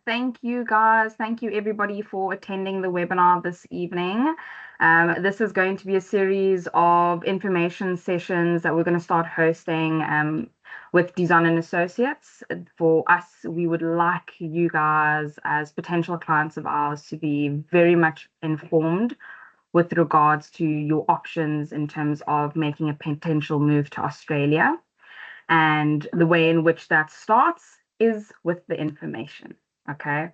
Thank you guys. Thank you everybody for attending the webinar this evening. This is going to be a series of information sessions that we're going to start hosting with Design and Associates. For us, we would like you guys as potential clients of ours to be very much informed with regards to your options in terms of making a potential move to Australia. And the way in which that starts is with the information. Okay,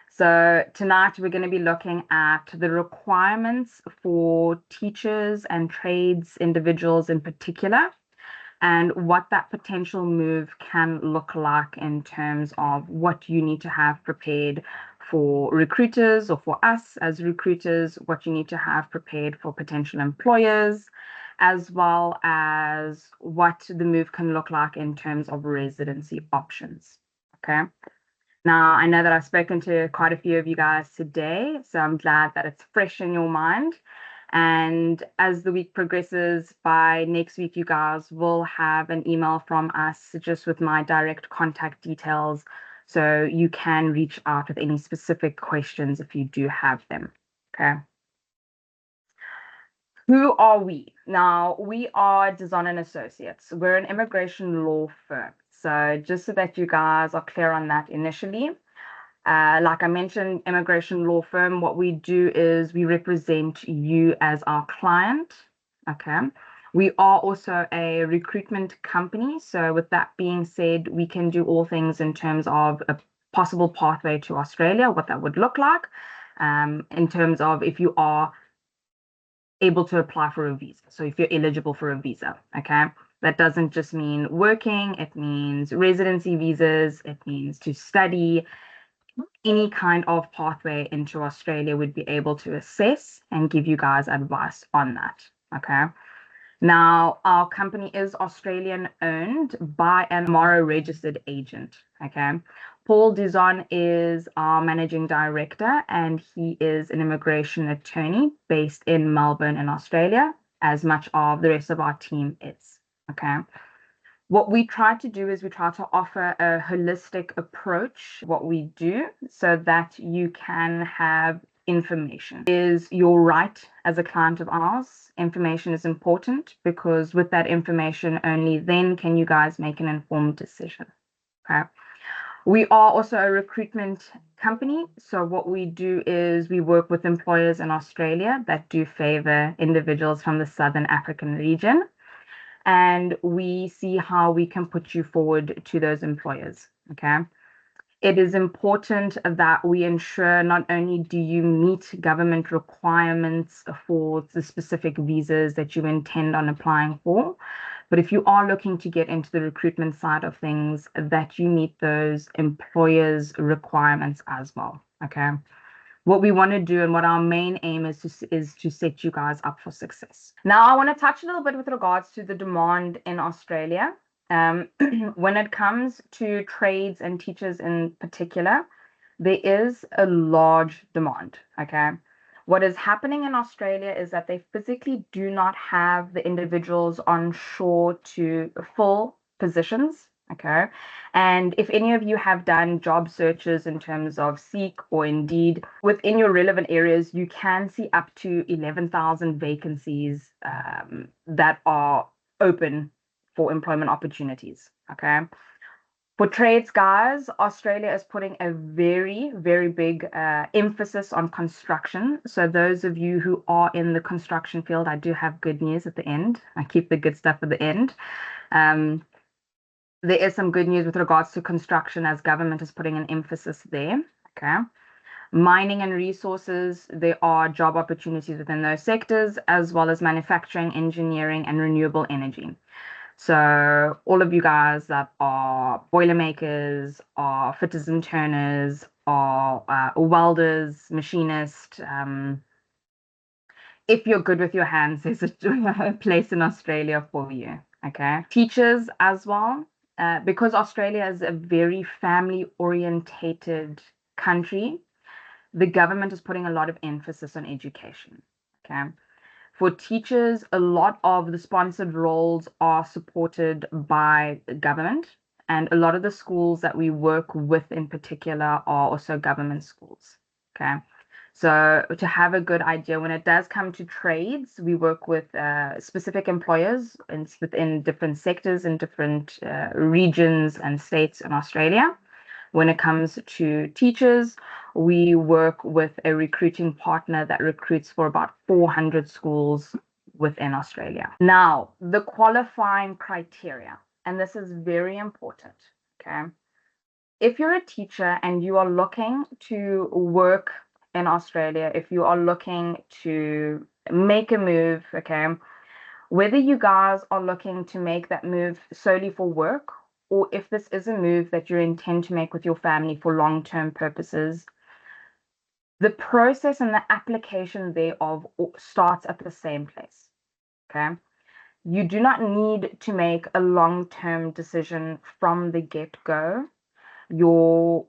so tonight we're going to be looking at the requirements for teachers and trades individuals in particular, and what that potential move can look like in terms of what you need to have prepared for recruiters, or for us as recruiters, what you need to have prepared for potential employers, as well as what the move can look like in terms of residency options. Okay. Now, I know that I've spoken to quite a few of you guys today, so I'm glad that it's fresh in your mind. And as the week progresses, by next week, you guys will have an email from us just with my direct contact details, so you can reach out with any specific questions if you do have them. Okay. Who are we? Now, we are Design and Associates. We're an immigration law firm. So just so that you guys are clear on that initially, like I mentioned, immigration law firm, what we do is we represent you as our client. Okay. We are also a recruitment company. So with that being said, we can do all things in terms of a possible pathway to Australia, what that would look like, in terms of if you are able to apply for a visa. So if you're eligible for a visa, okay, that doesn't just mean working, it means residency visas, it means to study. Any kind of pathway into Australia would be able to assess and give you guys advice on that. Okay. Now, our company is Australian owned by an Moro registered agent. Okay. Paul Duzon is our managing director, and he is an immigration attorney based in Melbourne in Australia, as much of the rest of our team is. Okay. What we try to do is we try to offer a holistic approach, what we do, so that you can have information. It is your right as a client of ours. Information is important because with that information, only then can you guys make an informed decision. Okay. We are also a recruitment company. So what we do is we work with employers in Australia that do favor individuals from the Southern African region, and we see how we can put you forward to those employers. Okay. It is important that we ensure not only do you meet government requirements for the specific visas that you intend on applying for, but if you are looking to get into the recruitment side of things, that you meet those employers' requirements as well. Okay. What we want to do and what our main aim is to set you guys up for success. Now, I want to touch a little bit with regards to the demand in Australia. When it comes to trades and teachers in particular, there is a large demand. Okay. What is happening in Australia is that they physically do not have the individuals on shore to fill positions. Okay. And if any of you have done job searches in terms of Seek or Indeed, within your relevant areas, you can see up to 11,000 vacancies that are open for employment opportunities. Okay. For trades, guys, Australia is putting a very, very big emphasis on construction. So those of you who are in the construction field, I do have good news at the end. I keep the good stuff at the end. There is some good news with regards to construction, as government is putting an emphasis there. Okay. Mining and resources, there are job opportunities within those sectors, as well as manufacturing, engineering, and renewable energy. So all of you guys that are boilermakers, are fitters and turners, are welders, machinists, if you're good with your hands, there's a place in Australia for you. Okay. Teachers as well, because Australia is a very family orientated country, the government is putting a lot of emphasis on education. Okay. For teachers, a lot of the sponsored roles are supported by the government. And a lot of the schools that we work with in particular are also government schools. Okay. So to have a good idea, when it does come to trades, we work with specific employers and within different sectors in different regions and states in Australia. When it comes to teachers, we work with a recruiting partner that recruits for about 400 schools within Australia. Now, the qualifying criteria, and this is very important, okay? If you're a teacher and you are looking to work in Australia, if you are looking to make a move, okay, whether you guys are looking to make that move solely for work, or if this is a move that you intend to make with your family for long-term purposes, the process and the application thereof starts at the same place. Okay. You do not need to make a long-term decision from the get-go. Your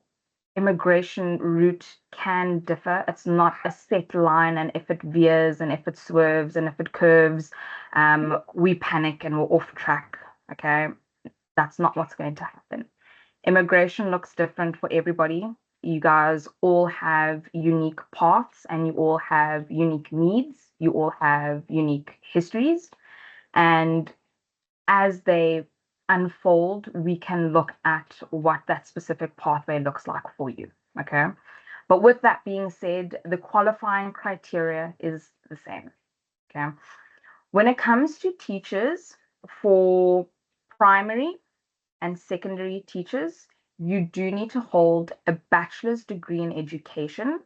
immigration route can differ. It's not a set line, and if it veers and if it swerves and if it curves, we panic and we're off track. Okay, that's not what's going to happen. Immigration looks different for everybody. You guys all have unique paths and you all have unique needs. You all have unique histories. And as they unfold, we can look at what that specific pathway looks like for you. Okay. But with that being said, the qualifying criteria is the same. Okay. When it comes to teachers, for primary and secondary teachers, you do need to hold a bachelor's degree in education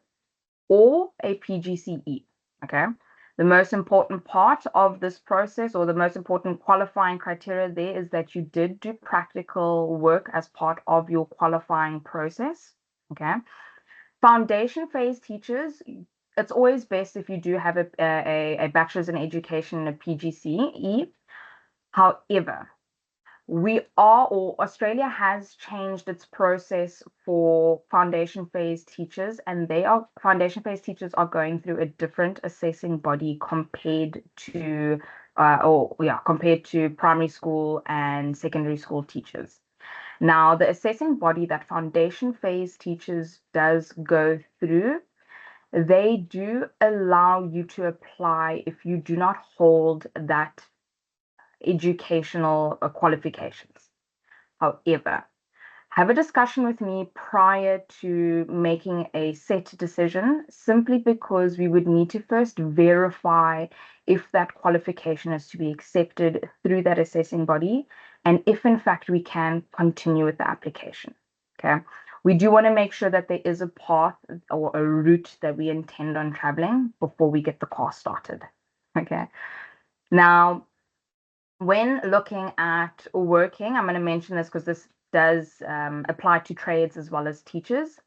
or a PGCE. Okay. The most important part of this process, or the most important qualifying criteria there, is that you did do practical work as part of your qualifying process. Okay. Foundation phase teachers, it's always best if you do have a bachelor's in education and a PGCE. However, Australia has changed its process for foundation phase teachers, and foundation phase teachers are going through a different assessing body compared to primary school and secondary school teachers. Now, the assessing body that foundation phase teachers does go through, they do allow you to apply if you do not hold that educational qualifications. However, have a discussion with me prior to making a set decision, simply because we would need to first verify if that qualification is to be accepted through that assessing body, and if in fact we can continue with the application. Okay. We do want to make sure that there is a path or a route that we intend on traveling before we get the car started. Okay. Now, when looking at working, I'm going to mention this because this does apply to trades as well as teachers.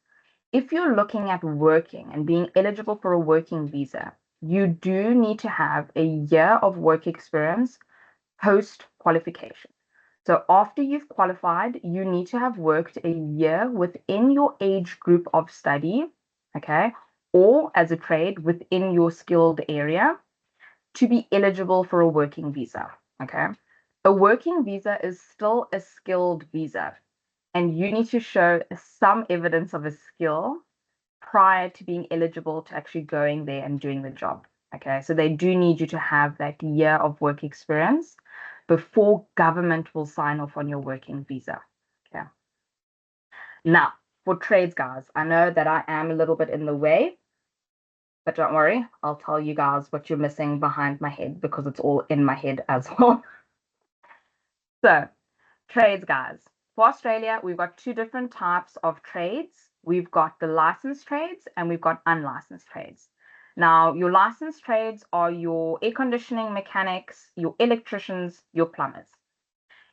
If you're looking at working and being eligible for a working visa, you do need to have a year of work experience post qualification. So after you've qualified, you need to have worked a year within your age group of study, okay, or as a trade within your skilled area to be eligible for a working visa. Okay. A working visa is still a skilled visa, and you need to show some evidence of a skill prior to being eligible to actually going there and doing the job. Okay. So they do need you to have that year of work experience before government will sign off on your working visa. Okay. Now, for trades, guys, I know that I am a little bit in the way, but don't worry, I'll tell you guys what you're missing behind my head because it's all in my head as well. So, trades, guys. For Australia, we've got two different types of trades. We've got the licensed trades and we've got unlicensed trades. Now, your licensed trades are your air conditioning mechanics, your electricians, your plumbers.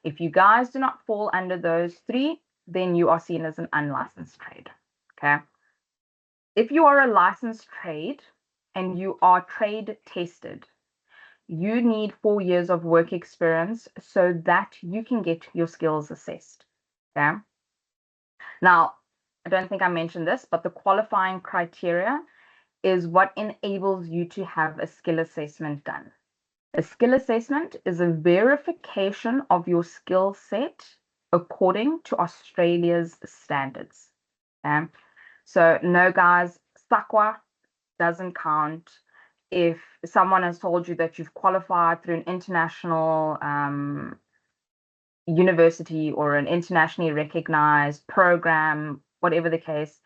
If you guys do not fall under those three, then you are seen as an unlicensed trade. Okay. If you are a licensed trade and you are trade tested, you need 4 years of work experience so that you can get your skills assessed. Okay. Now, I don't think I mentioned this, but the qualifying criteria is what enables you to have a skill assessment done. A skill assessment is a verification of your skill set according to Australia's standards. Okay? So no, guys, SAQA doesn't count. If someone has told you that you've qualified through an international university or an internationally recognized program, whatever the case,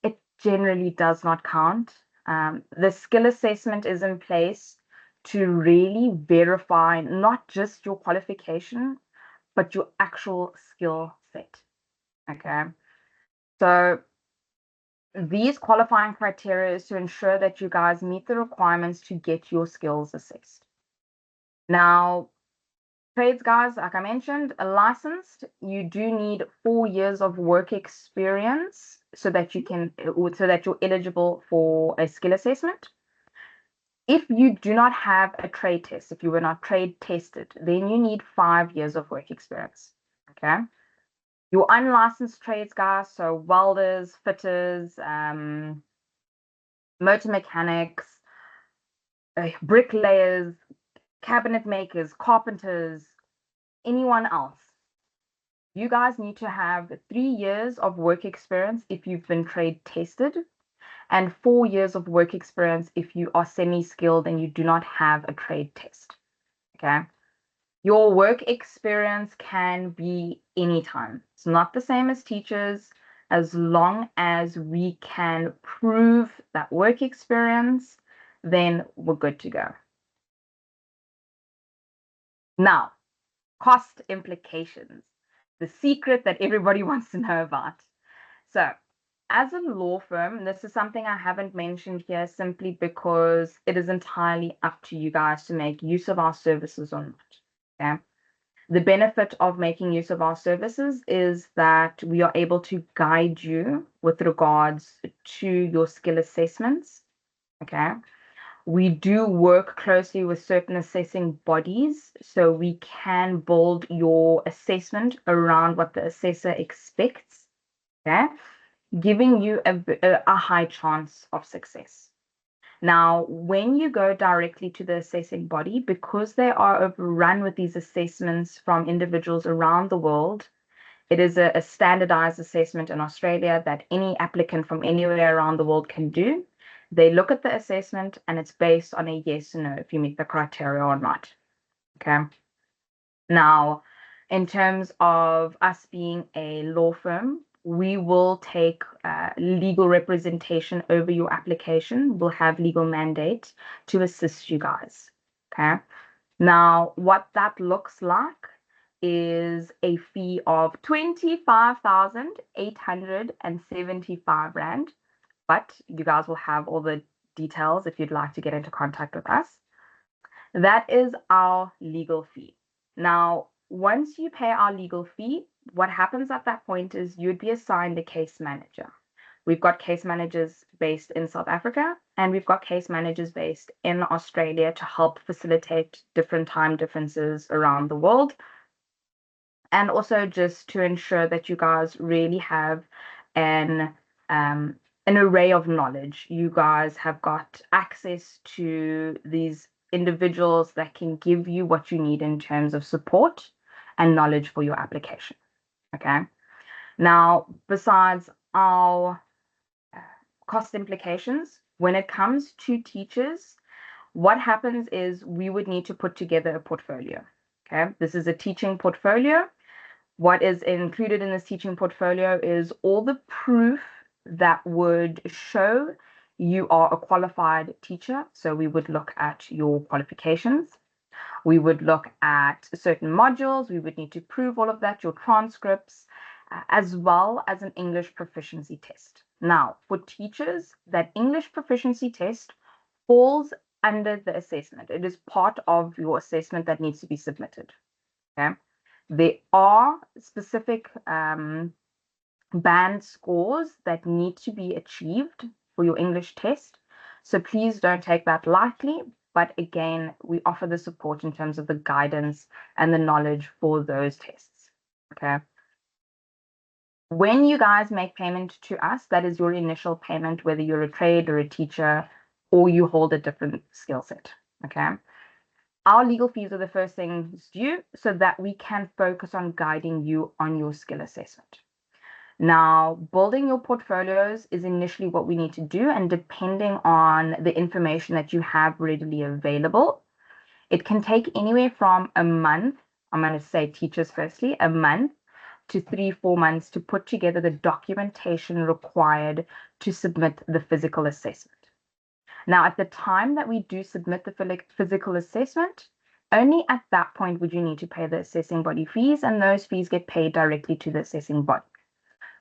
it generally does not count. The skill assessment is in place to really verify not just your qualification, but your actual skill set. Okay. So these qualifying criteria is to ensure that you guys meet the requirements to get your skills assessed. Now, trades guys, like I mentioned, licensed, you do need 4 years of work experience so that you're eligible for a skill assessment. If you do not have a trade test, if you were not trade tested, then you need 5 years of work experience. Okay. Your unlicensed trades guys, so welders, fitters, motor mechanics, bricklayers, cabinet makers, carpenters, anyone else. You guys need to have 3 years of work experience if you've been trade tested, and 4 years of work experience if you are semi-skilled and you do not have a trade test. Okay. Your work experience can be anytime. It's not the same as teachers. As long as we can prove that work experience, then we're good to go. Now, cost implications, the secret that everybody wants to know about. So, as a law firm, this is something I haven't mentioned here simply because it is entirely up to you guys to make use of our services or not. Okay. The benefit of making use of our services is that we are able to guide you with regards to your skill assessments. Okay. We do work closely with certain assessing bodies, so we can build your assessment around what the assessor expects. Okay. Giving you a high chance of success. Now, when you go directly to the assessing body, because they are overrun with these assessments from individuals around the world, it is a standardized assessment in Australia that any applicant from anywhere around the world can do. They look at the assessment and it's based on a yes or no if you meet the criteria or not. Okay. Now, in terms of us being a law firm, we will take legal representation over your application. We'll have legal mandate to assist you guys. Okay. Now, what that looks like is a fee of 25,875 Rand. But you guys will have all the details if you'd like to get into contact with us. That is our legal fee. Now, once you pay our legal fee, what happens at that point is you'd be assigned a case manager. We've got case managers based in South Africa, and we've got case managers based in Australia to help facilitate different time differences around the world. And also just to ensure that you guys really have an array of knowledge. You guys have got access to these individuals that can give you what you need in terms of support and knowledge for your application. Okay. Now, besides our cost implications, when it comes to teachers, what happens is we would need to put together a portfolio. Okay. This is a teaching portfolio. What is included in this teaching portfolio is all the proof that would show you are a qualified teacher. So we would look at your qualifications. We would look at certain modules. We would need to prove all of that, your transcripts, as well as an English proficiency test. Now, for teachers, that English proficiency test falls under the assessment. It is part of your assessment that needs to be submitted. Okay. There are specific band scores that need to be achieved for your English test. So please don't take that lightly. But again, we offer the support in terms of the guidance and the knowledge for those tests. Okay. When you guys make payment to us, that is your initial payment, whether you're a trade or a teacher or you hold a different skill set. Okay. Our legal fees are the first things due so that we can focus on guiding you on your skill assessment. Now, building your portfolios is initially what we need to do, and depending on the information that you have readily available, it can take anywhere from a month, I'm going to say teachers firstly, a month to 3-4 months to put together the documentation required to submit the physical assessment. Now, at the time that we do submit the physical assessment, only at that point would you need to pay the assessing body fees, and those fees get paid directly to the assessing body.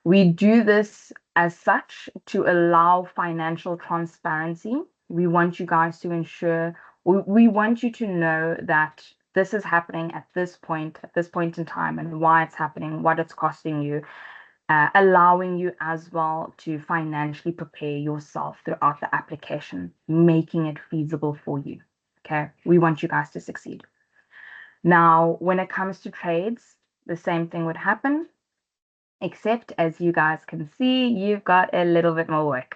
We do this as such to allow financial transparency. We want you guys to ensure, we want you to know that this is happening at this point in time, and why it's happening, what it's costing you, allowing you as well to financially prepare yourself throughout the application, making it feasible for you. Okay, we want you guys to succeed. Now, when it comes to trades, the same thing would happen, except as you guys can see, you've got a little bit more work.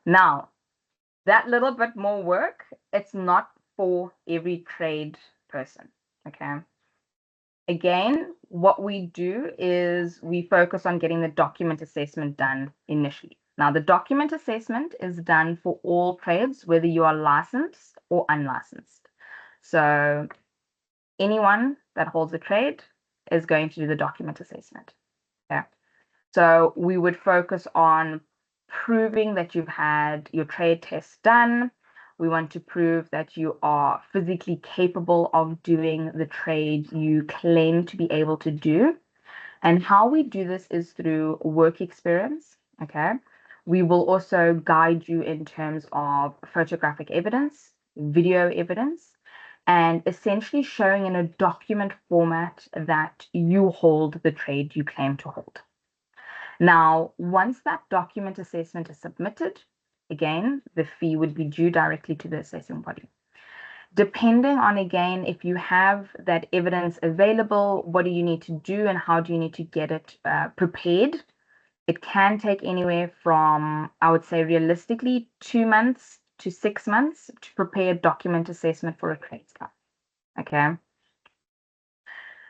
Now, that little bit more work, it's not for every trade person, okay? Again, what we do is we focus on getting the document assessment done initially. Now, the document assessment is done for all trades, whether you are licensed or unlicensed. So anyone that holds a trade is going to do the document assessment. Okay. So we would focus on proving that you've had your trade test done. We want to prove that you are physically capable of doing the trade you claim to be able to do. And how we do this is through work experience. Okay. We will also guide you in terms of photographic evidence, video evidence, and essentially showing in a document format that you hold the trade you claim to hold. Now, once that document assessment is submitted, again, the fee would be due directly to the assessing body. Depending on, again, if you have that evidence available, what do you need to do and how do you need to get it prepared? It can take anywhere from, I would say, realistically, 2 months to 6 months to prepare a document assessment for a trades club. Okay.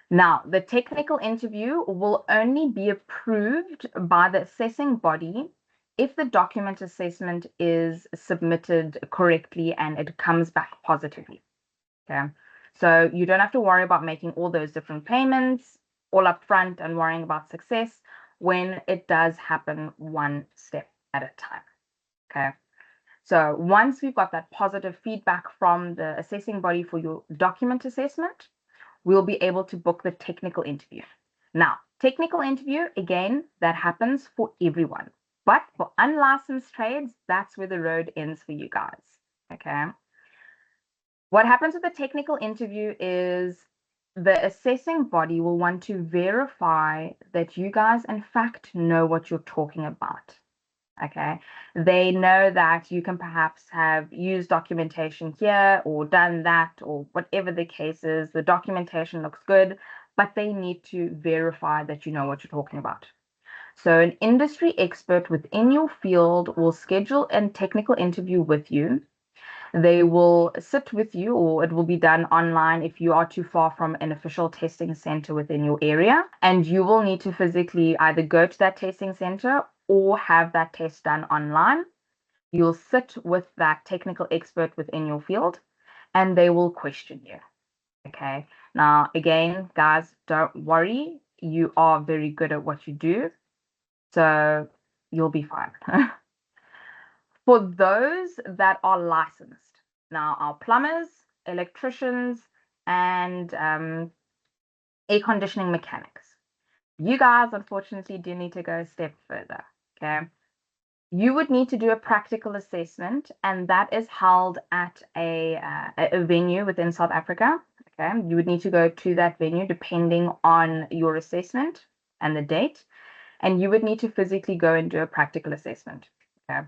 Now, the technical interview will only be approved by the assessing body if the document assessment is submitted correctly and it comes back positively. Okay. So you don't have to worry about making all those different payments all up front and worrying about success when it does happen one step at a time. Okay. So once we've got that positive feedback from the assessing body for your document assessment, we'll be able to book the technical interview. Now, technical interview, again, that happens for everyone. But for unlicensed trades, that's where the road ends for you guys. Okay. What happens with the technical interview is the assessing body will want to verify that you guys, in fact, know what you're talking about. Okay. They know that you can perhaps have used documentation here or done that or whatever the case is. The documentation looks good, but they need to verify that you know what you're talking about. So an industry expert within your field will schedule a technical interview with you. They will sit with you, or it will be done online if you are too far from an official testing center within your area. And you will need to physically either go to that testing center or have that test done online. You'll sit with that technical expert within your field and they will question you. Okay. Now, again, guys, don't worry. You are very good at what you do. So you'll be fine. For those that are licensed, now our plumbers, electricians, and air conditioning mechanics, you guys unfortunately do need to go a step further. Okay. You would need to do a practical assessment, and that is held at a venue within South Africa. Okay. You would need to go to that venue depending on your assessment and the date, and you would need to physically go and do a practical assessment. Okay.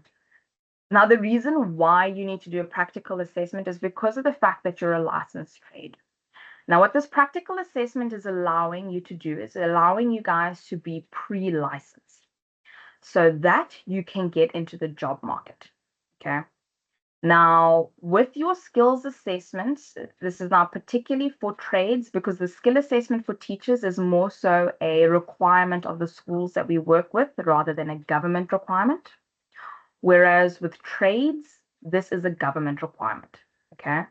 Now, the reason why you need to do a practical assessment is because of the fact that you're a licensed trade. Now, what this practical assessment is allowing you to do is allowing you guys to be pre-licensed so that you can get into the job market. Okay. Now, with your skills assessments, this is now particularly for trades because the skill assessment for teachers is more so a requirement of the schools that we work with rather than a government requirement. Whereas with trades, this is a government requirement. Okay.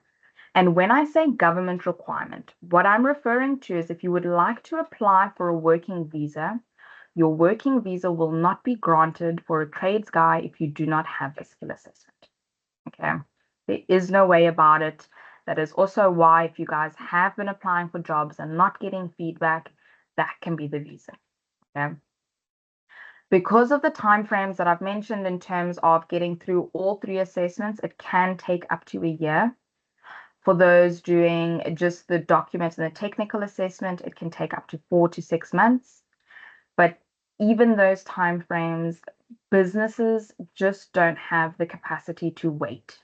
And when I say government requirement, what I'm referring to is if you would like to apply for a working visa, your working visa will not be granted for a trades guy if you do not have a skill assessment. Okay, there is no way about it. That is also why if you guys have been applying for jobs and not getting feedback, that can be the reason. Okay. Because of the timeframes that I've mentioned in terms of getting through all 3 assessments, it can take up to a year. For those doing just the documents and the technical assessment, it can take up to 4 to 6 months. But even those timeframes, businesses just don't have the capacity to wait.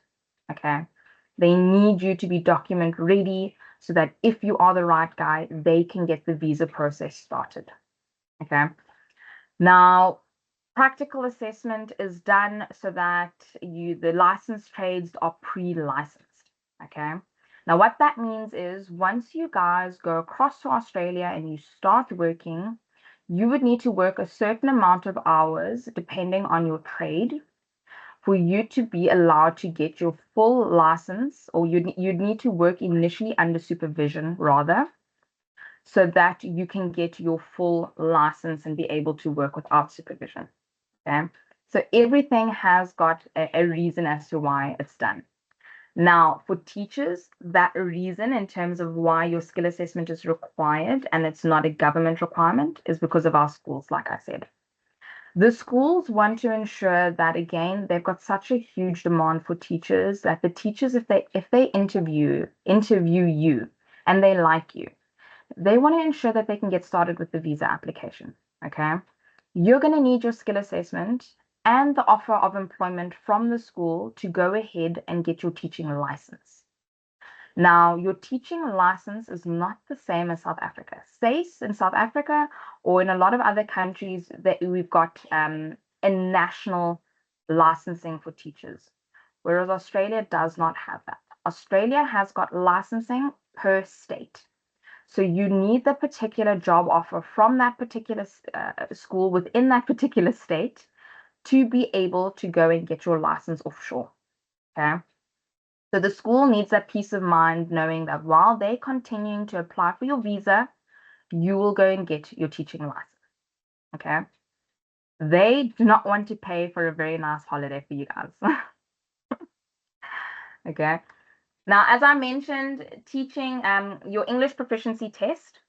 Okay. They need you to be document ready so that if you are the right guy, they can get the visa process started. Okay. Now, practical assessment is done so that the licensed trades are pre-licensed. Okay. Now, what that means is once you guys go across to Australia and you start working, you would need to work a certain amount of hours depending on your trade for you to be allowed to get your full license, or you'd need to work initially under supervision rather, so that you can get your full license and be able to work without supervision. Okay. So everything has got a reason as to why it's done. Now, for teachers, that reason in terms of why your skill assessment is required and it's not a government requirement is because of our schools, like I said. The schools want to ensure that, again, they've got such a huge demand for teachers that the teachers, if they interview you and they like you, they want to ensure that they can get started with the visa application. Okay. You're going to need your skill assessment and the offer of employment from the school to go ahead and get your teaching license. Now, your teaching license is not the same as South Africa. SACE in South Africa or in a lot of other countries that we've got a national licensing for teachers, whereas Australia does not have that. Australia has got licensing per state. So you need the particular job offer from that particular school within that particular state to be able to go and get your license offshore. Okay. So the school needs that peace of mind knowing that while they're continuing to apply for your visa, you will go and get your teaching license. Okay. They do not want to pay for a very nice holiday for you guys. Okay. Now, as I mentioned, teaching your English proficiency test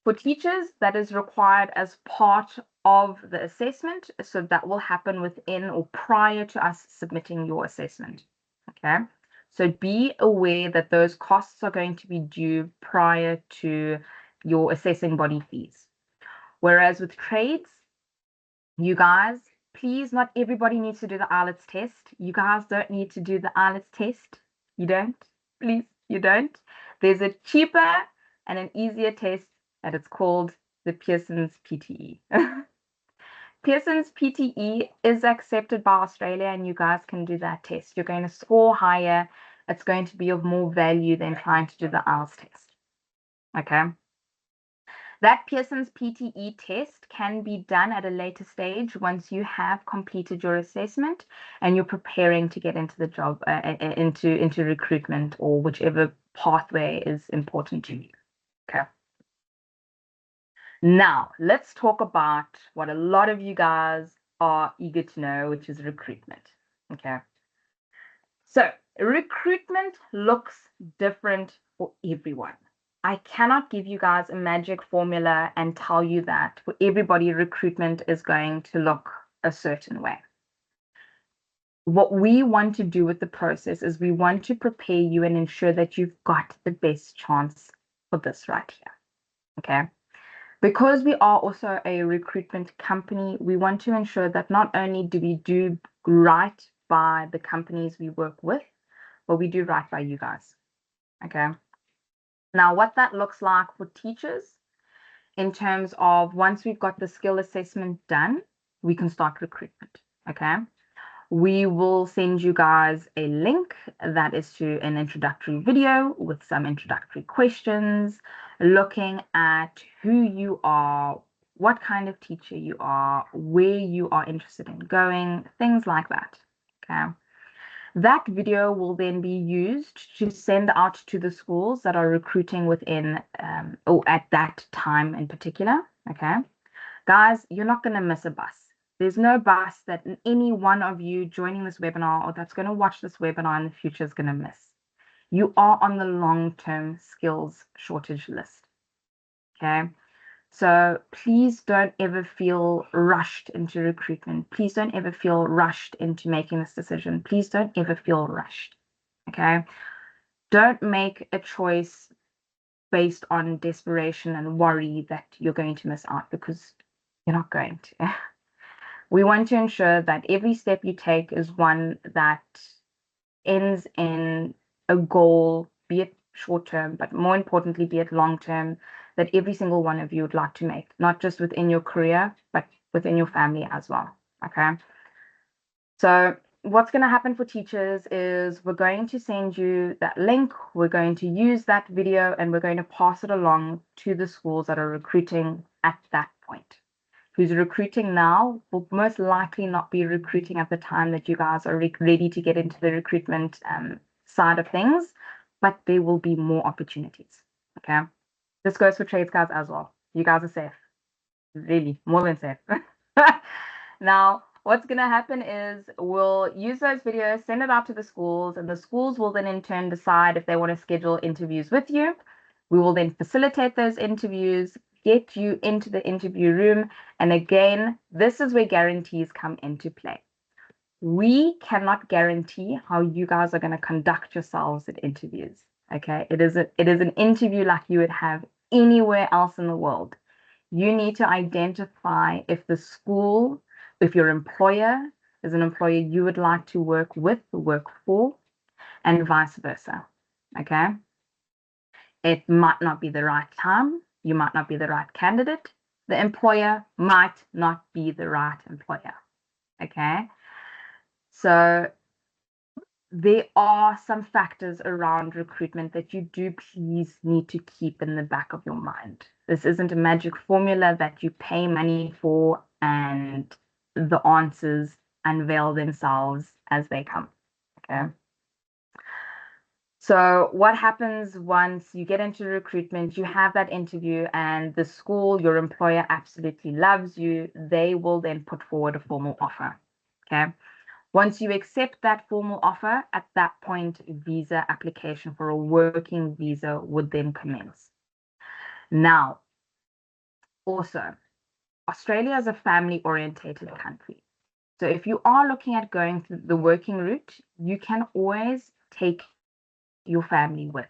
for teachers, that is required as part of the assessment. So that will happen within or prior to us submitting your assessment. Okay. So be aware that those costs are going to be due prior to your assessing body fees. Whereas with trades, you guys, please, not everybody needs to do the IELTS test. You guys don't need to do the IELTS test. You don't. Please, you don't. There's a cheaper and an easier test, and it's called the Pearson's PTE. Pearson's PTE is accepted by Australia, and you guys can do that test. You're going to score higher. It's going to be of more value than trying to do the IELTS test. Okay. That Pearson's PTE test can be done at a later stage once you have completed your assessment and you're preparing to get into the job, into recruitment or whichever pathway is important to you. Okay. Now, let's talk about what a lot of you guys are eager to know, which is recruitment. Okay. So, recruitment looks different for everyone. I cannot give you guys a magic formula and tell you that for everybody, recruitment is going to look a certain way. What we want to do with the process is we want to prepare you and ensure that you've got the best chance for this right here. Okay. Because we are also a recruitment company, we want to ensure that not only do we do right by the companies we work with, but we do right by you guys. Okay. Now, what that looks like for teachers in terms of once we've got the skill assessment done, we can start recruitment. Okay. We will send you guys a link that is to an introductory video with some introductory questions, looking at who you are, what kind of teacher you are, where you are interested in going, things like that. Okay. That video will then be used to send out to the schools that are recruiting within or at that time in particular. Okay. Guys, you're not going to miss a bus. There's no bus that any one of you joining this webinar or that's going to watch this webinar in the future is going to miss. You are on the long-term skills shortage list. Okay. So please don't ever feel rushed into recruitment. Please don't ever feel rushed into making this decision. Please don't ever feel rushed. Okay. Don't make a choice based on desperation and worry that you're going to miss out, because you're not going to. We want to ensure that every step you take is one that ends in a goal, be it short term, but more importantly, be it long term, that every single one of you would like to make, not just within your career, but within your family as well. Okay. So what's going to happen for teachers is we're going to send you that link. We're going to use that video and we're going to pass it along to the schools that are recruiting at that point. Who's recruiting now will most likely not be recruiting at the time that you guys are ready to get into the recruitment side of things, but there will be more opportunities. Okay. This goes for trades guys as well. You guys are safe. Really, more than safe. Now, what's going to happen is we'll use those videos, send it out to the schools, and the schools will then in turn decide if they want to schedule interviews with you. We will then facilitate those interviews, get you into the interview room. And again, this is where guarantees come into play. We cannot guarantee how you guys are going to conduct yourselves at interviews. Okay, it is an interview like you would have anywhere else in the world. You need to identify if the school, if your employer is an employer you would like to work with, work for, and vice versa. Okay. It might not be the right time. You might not be the right candidate. The employer might not be the right employer. Okay. So there are some factors around recruitment that you do please need to keep in the back of your mind. This isn't a magic formula that you pay money for and the answers unveil themselves as they come. Okay. So what happens once you get into recruitment, you have that interview and the school, your employer absolutely loves you. They will then put forward a formal offer. Okay. Once you accept that formal offer, at that point, visa application for a working visa would then commence. Now, also, Australia is a family-orientated country. So if you are looking at going through the working route, you can always take your family with.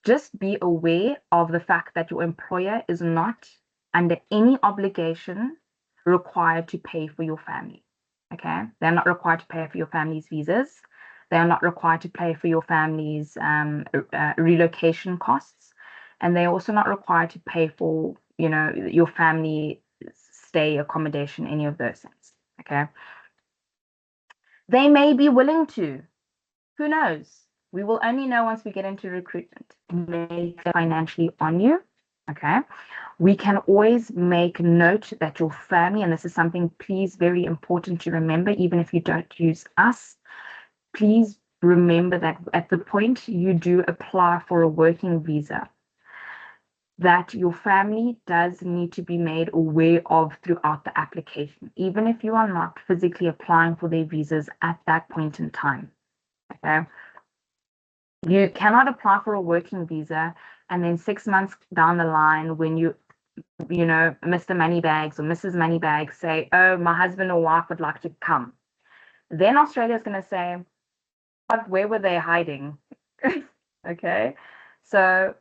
Just be aware of the fact that your employer is not under any obligation required to pay for your family. Okay, they're not required to pay for your family's visas. They are not required to pay for your family's relocation costs, and they're also not required to pay for your family stay, accommodation, any of those things. Okay, they may be willing to. Who knows? We will only know once we get into recruitment. Make financially on you. Okay. We can always make note that your family, and this is something please very important to remember, even if you don't use us, please remember that at the point you do apply for a working visa, that your family does need to be made aware of throughout the application, even if you are not physically applying for their visas at that point in time. Okay. You cannot apply for a working visa and then 6 months down the line, when Mr. Moneybags or Mrs. Moneybags say, oh, my husband or wife would like to come. Then Australia is going to say, where were they hiding? Okay. So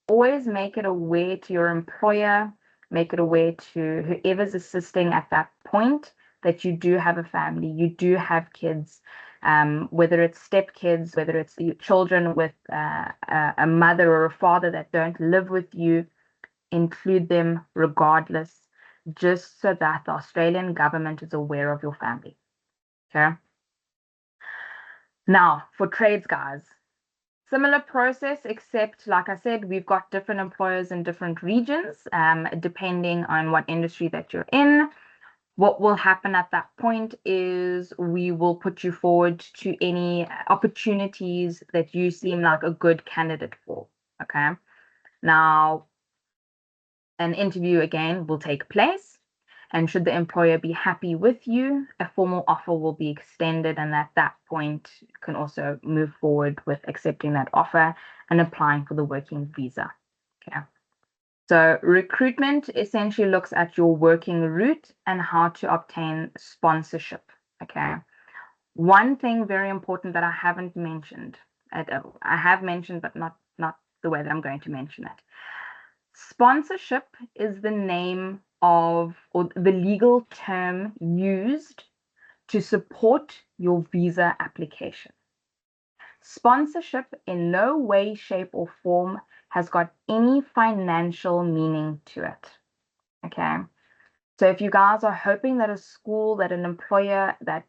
always make it aware to your employer, make it aware to whoever's assisting at that point that you do have a family, you do have kids, whether it's step kids, whether it's children with a mother or a father that don't live with you, include them regardless, just so that the Australian government is aware of your family. Okay. Now, for trades, guys, similar process, except like I said, we've got different employers in different regions, depending on what industry that you're in. What will happen at that point is we will put you forward to any opportunities that you seem like a good candidate for. Okay. Now, an interview again will take place. And should the employer be happy with you, a formal offer will be extended. And at that point, you can also move forward with accepting that offer and applying for the working visa. Okay. So recruitment essentially looks at your working route and how to obtain sponsorship. Okay. One thing very important that I haven't mentioned, I have mentioned, but not the way that I'm going to mention it. Sponsorship is the name of, or the legal term used to support your visa application. Sponsorship in no way, shape, or form has got any financial meaning to it. Okay. So if you guys are hoping that a school, that an employer, that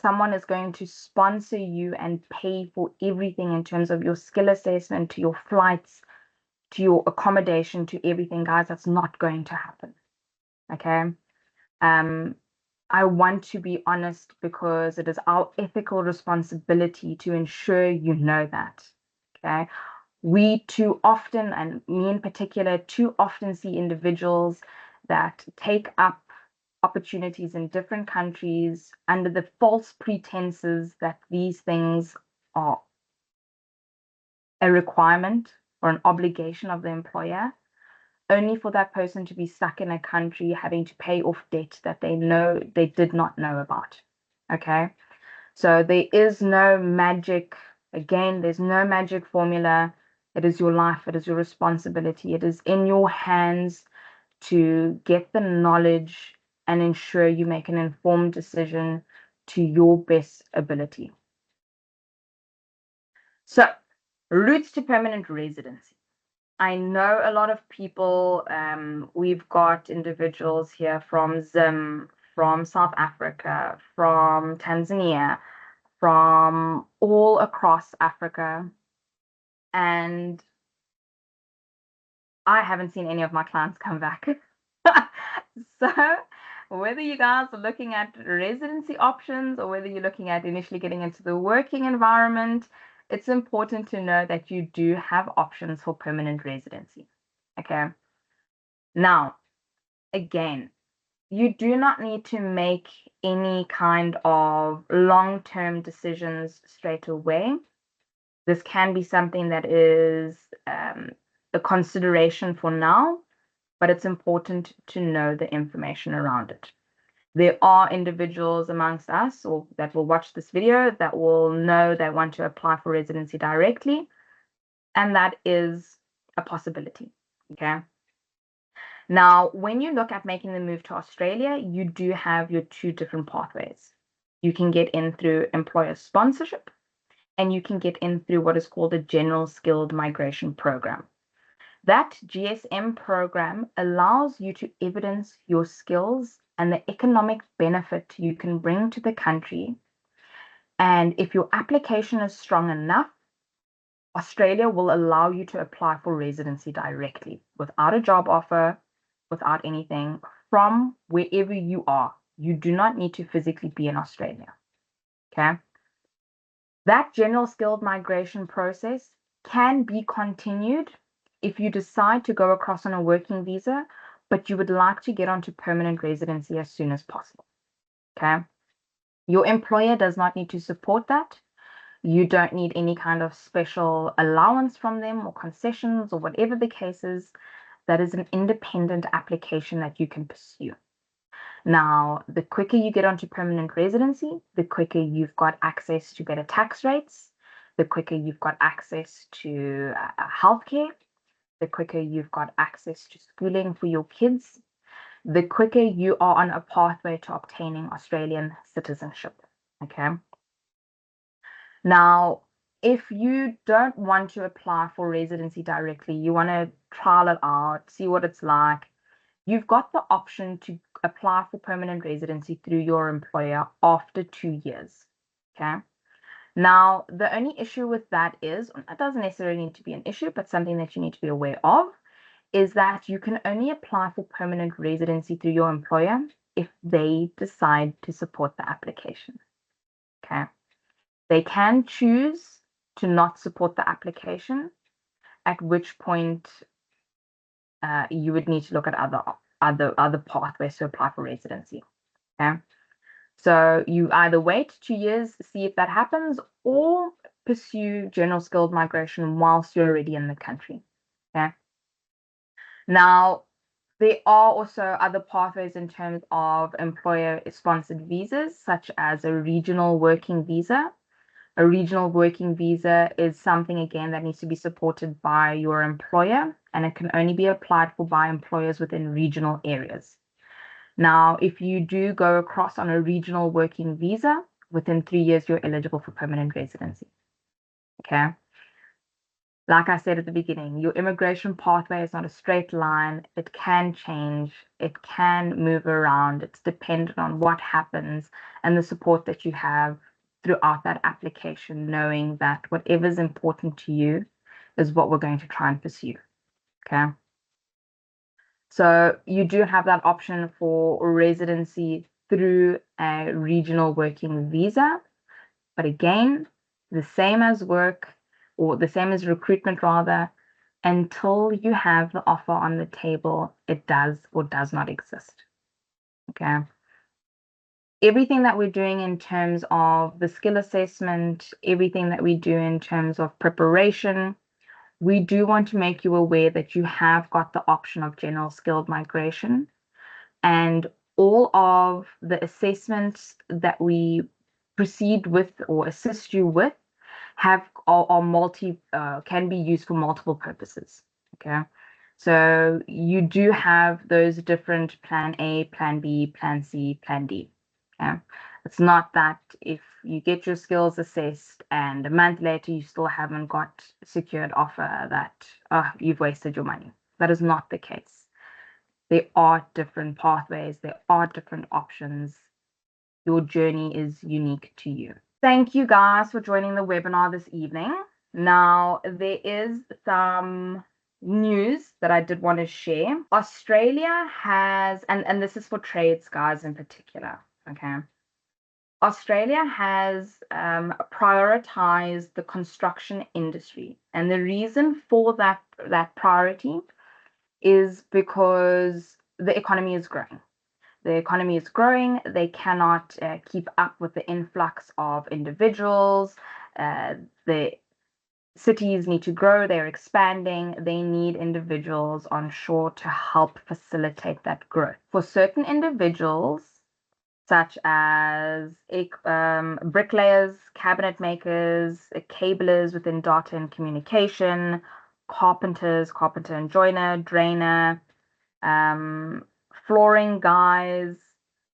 someone is going to sponsor you and pay for everything in terms of your skill assessment, to your flights, to your accommodation, to everything, guys, that's not going to happen. Okay. I want to be honest because it is our ethical responsibility to ensure you know that. Okay. We too often, and me in particular, too often see individuals that take up opportunities in different countries under the false pretenses that these things are a requirement or an obligation of the employer, only for that person to be stuck in a country having to pay off debt that they did not know about. Okay. So there is no magic, again, there's no magic formula. It is your life, it is your responsibility, it is in your hands to get the knowledge and ensure you make an informed decision to your best ability. So, routes to permanent residency. I know a lot of people, we've got individuals here from Zim, from South Africa, from Tanzania, from all across Africa. And I haven't seen any of my clients come back. So whether you guys are looking at residency options or whether you're looking at initially getting into the working environment, it's important to know that you do have options for permanent residency. Okay. Now, again, you do not need to make any kind of long-term decisions straight away. This can be something that is a consideration for now, but it's important to know the information around it. There are individuals amongst us or that will watch this video that will know they want to apply for residency directly, and that is a possibility. Okay. Now, when you look at making the move to Australia, you do have your two different pathways. You can get in through employer sponsorship, and you can get in through what is called a General Skilled Migration Program. That GSM program allows you to evidence your skills and the economic benefit you can bring to the country. And if your application is strong enough, Australia will allow you to apply for residency directly without a job offer, without anything, from wherever you are. You do not need to physically be in Australia. Okay. That general skilled migration process can be continued if you decide to go across on a working visa, but you would like to get onto permanent residency as soon as possible. Okay. Your employer does not need to support that. You don't need any kind of special allowance from them or concessions or whatever the case is. That is an independent application that you can pursue. Now, the quicker you get onto permanent residency, the quicker you've got access to better tax rates, the quicker you've got access to healthcare, the quicker you've got access to schooling for your kids, the quicker you are on a pathway to obtaining Australian citizenship. Okay. Now, if you don't want to apply for residency directly, you want to trial it out, see what it's like, you've got the option to apply for permanent residency through your employer after 2 years. Okay. Now, the only issue with that is, that doesn't necessarily need to be an issue, but something that you need to be aware of is that you can only apply for permanent residency through your employer if they decide to support the application. Okay. They can choose to not support the application, at which point you would need to look at other pathways to apply for residency. Okay. So you either wait 2 years, see if that happens, or pursue general skilled migration whilst you're already in the country. Okay. Now, there are also other pathways in terms of employer-sponsored visas, such as a regional working visa. A regional working visa is something, again, that needs to be supported by your employer, and it can only be applied for by employers within regional areas. Now, if you do go across on a regional working visa, within 3 years, you're eligible for permanent residency. Okay. Like I said at the beginning, your immigration pathway is not a straight line. It can change. It can move around. It's dependent on what happens and the support that you have throughout that application, knowing that whatever's important to you is what we're going to try and pursue. Okay. So you do have that option for residency through a regional working visa. But again, the same as work, or the same as recruitment rather, until you have the offer on the table, it does or does not exist. Okay. Everything that we're doing in terms of the skill assessment, everything that we do in terms of preparation, we do want to make you aware that you have got the option of general skilled migration, and all of the assessments that we proceed with or assist you with can be used for multiple purposes. Okay. So you do have those different plan A, plan B, plan C, plan D. Okay. It's not that if you get your skills assessed and a month later you still haven't got a secured offer, that you've wasted your money. That is not the case. There are different pathways, there are different options. Your journey is unique to you. Thank you guys for joining the webinar this evening. Now, there is some news that I did want to share. Australia has, and this is for trades guys in particular, okay? Australia has prioritized the construction industry. And the reason for that priority is because the economy is growing. The economy is growing. They cannot keep up with the influx of individuals. The cities need to grow. They're expanding. They need individuals on shore to help facilitate that growth. For certain individuals, such as bricklayers, cabinet makers, cablers within data and communication, carpenters, carpenter and joiner, drainer, flooring guys.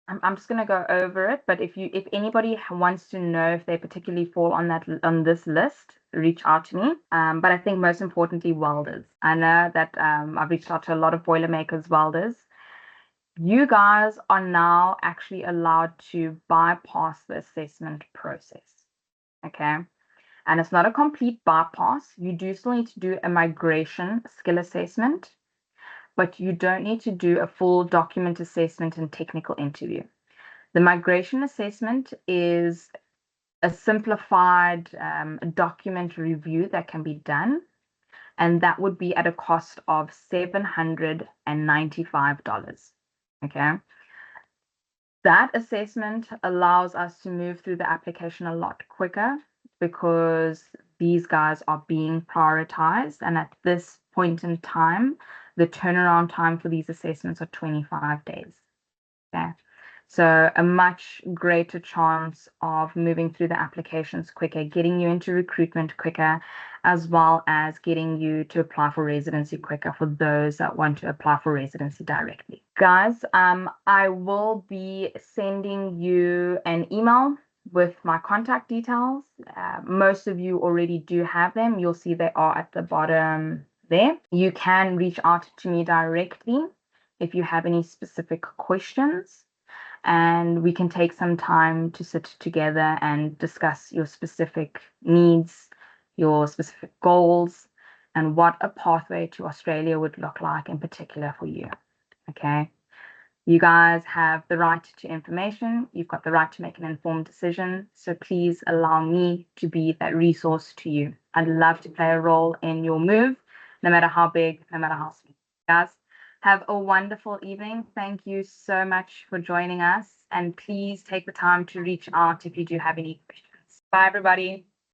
I'm just gonna go over it, but if anybody wants to know if they particularly fall on this list, reach out to me. But I think most importantly, welders. I know that I've reached out to a lot of boilermakers, welders. You guys are now actually allowed to bypass the assessment process. Okay. And it's not a complete bypass. You do still need to do a migration skill assessment, but you don't need to do a full document assessment and technical interview. The migration assessment is a simplified document review that can be done, and that would be at a cost of $795. Okay. That assessment allows us to move through the application a lot quicker because these guys are being prioritized. And at this point in time, the turnaround time for these assessments are 25 days. Okay. So a much greater chance of moving through the applications quicker, getting you into recruitment quicker, as well as getting you to apply for residency quicker for those that want to apply for residency directly. Guys, I will be sending you an email with my contact details. Most of you already do have them. You'll see they are at the bottom there. You can reach out to me directly if you have any specific questions, and we can take some time to sit together and discuss your specific needs, your specific goals, and what a pathway to Australia would look like in particular for you. Okay. You guys have the right to information. You've got the right to make an informed decision. So please allow me to be that resource to you. I'd love to play a role in your move, no matter how big, no matter how small. Guys, have a wonderful evening. Thank you so much for joining us. And please take the time to reach out if you do have any questions. Bye, everybody.